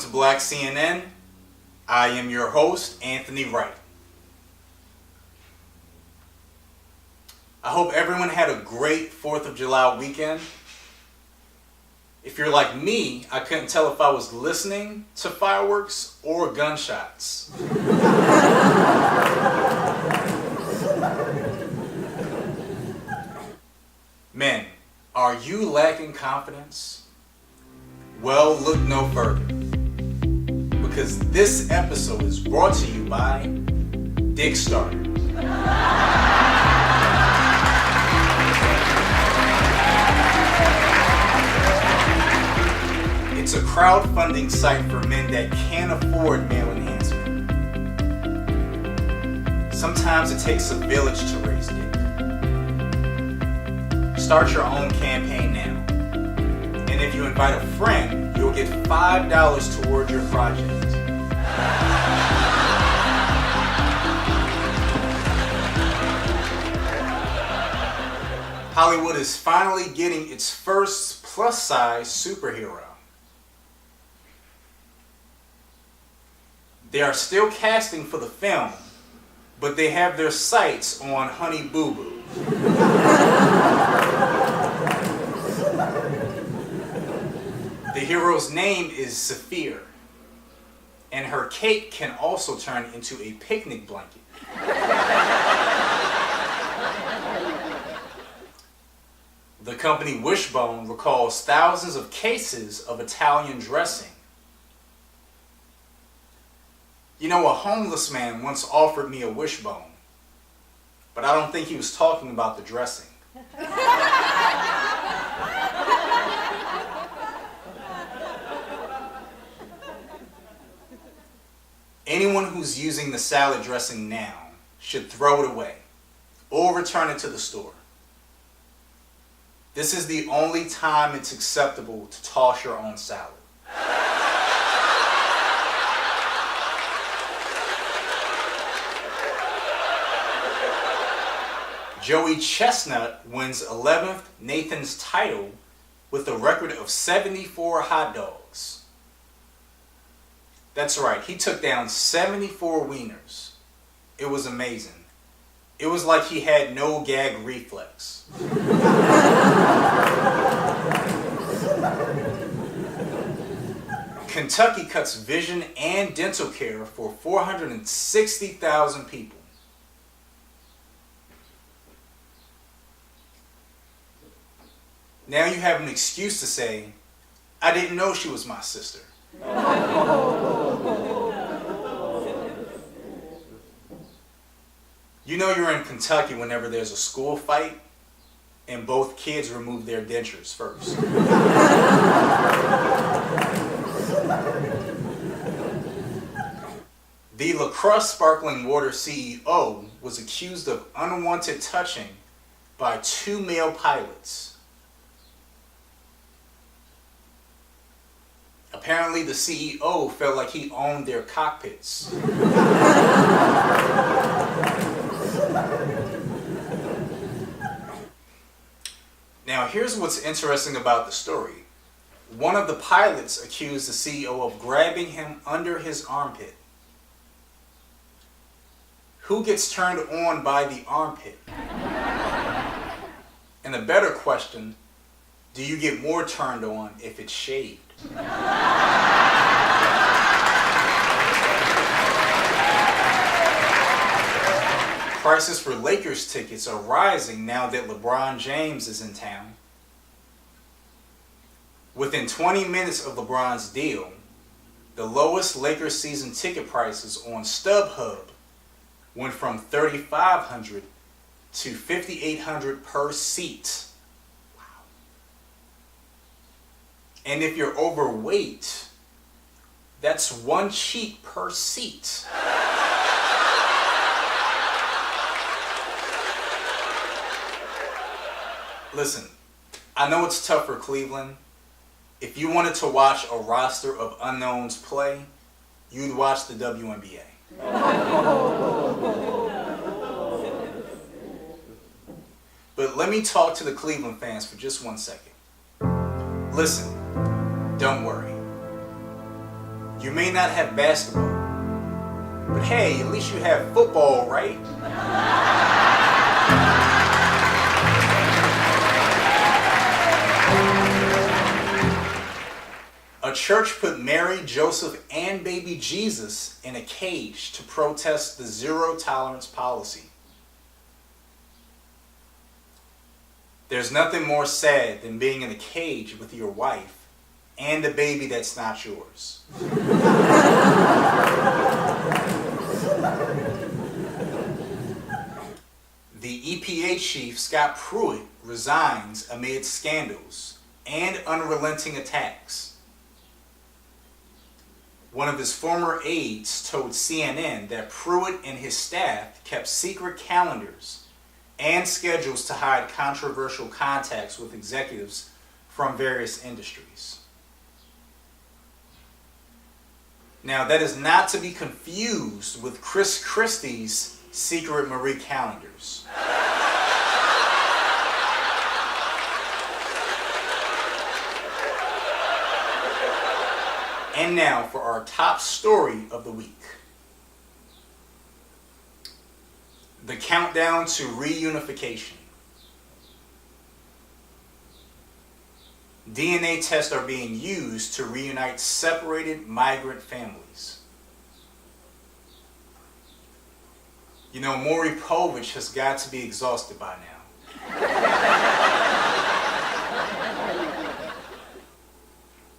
to Black CNN. I am your host, Anthony Wright. I hope everyone had a great 4th of July weekend. If you're like me, I couldn't tell if I was listening to fireworks or gunshots. Men, are you lacking confidence? Well, look no further, because this episode is brought to you by Dick Starter. It's a crowdfunding site for men that can't afford male enhancement. Sometimes it takes a village to raise dick. Start your own campaign now. And if you invite a friend, you'll get $5 toward your project. Hollywood is finally getting its first plus-size superhero. They are still casting for the film, but they have their sights on Honey Boo Boo. The hero's name is Saphir, and her cape can also turn into a picnic blanket. The company Wishbone recalls thousands of cases of Italian dressing. You know, a homeless man once offered me a wishbone, but I don't think he was talking about the dressing. Anyone who's using the salad dressing now should throw it away or return it to the store. This is the only time it's acceptable to toss your own salad. Joey Chestnut wins 11th Nathan's title with a record of 74 hot dogs. That's right, he took down 74 wieners. It was amazing. It was like he had no gag reflex. Kentucky cuts vision and dental care for 460,000 people. Now you have an excuse to say, I didn't know she was my sister. You know you're in Kentucky whenever there's a school fight and both kids remove their dentures first. The LaCroix sparkling water CEO was accused of unwanted touching by 2 male pilots. Apparently, the CEO felt like he owned their cockpits. Now, here's what's interesting about the story. One of the pilots accused the CEO of grabbing him under his armpit. Who gets turned on by the armpit? And a better question, do you get more turned on if it's shaved? Prices for Lakers tickets are rising now that LeBron James is in town. Within 20 minutes of LeBron's deal, the lowest Lakers season ticket prices on StubHub went from $3,500 to $5,800 per seat. And if you're overweight, that's 1 cheek per seat. Listen, I know it's tough for Cleveland. If you wanted to watch a roster of unknowns play, you'd watch the WNBA. But let me talk to the Cleveland fans for just 1 second. Listen, don't worry. You may not have basketball, but hey, at least you have football, right? A church put Mary, Joseph, and baby Jesus in a cage to protest the zero tolerance policy. There's nothing more sad than being in a cage with your wife and a baby that's not yours. The EPA chief, Scott Pruitt, resigns amid scandals and unrelenting attacks. One of his former aides told CNN that Pruitt and his staff kept secret calendars and schedules to hide controversial contacts with executives from various industries. Now, that is not to be confused with Chris Christie's secret Marie calendars. And now for our top story of the week. The countdown to reunification. DNA tests are being used to reunite separated migrant families. You know, Maury Povich has got to be exhausted by now.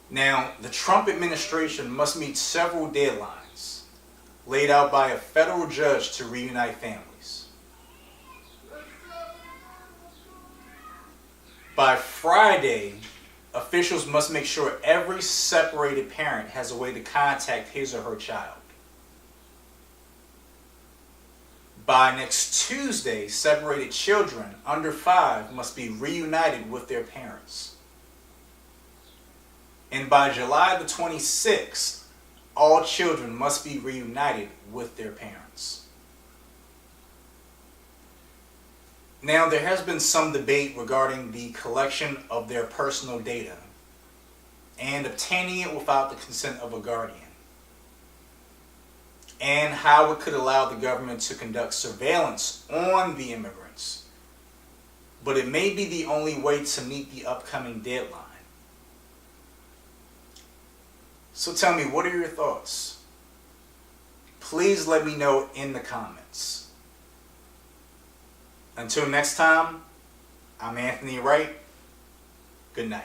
Now, the Trump administration must meet several deadlines laid out by a federal judge to reunite families. By Friday, officials must make sure every separated parent has a way to contact his or her child. By next Tuesday, separated children under 5 must be reunited with their parents. And by July the 26th, all children must be reunited with their parents. Now, there has been some debate regarding the collection of their personal data and obtaining it without the consent of a guardian, and how it could allow the government to conduct surveillance on the immigrants. But it may be the only way to meet the upcoming deadline. So tell me, what are your thoughts? Please let me know in the comments. Until next time, I'm Anthony Wright. Good night.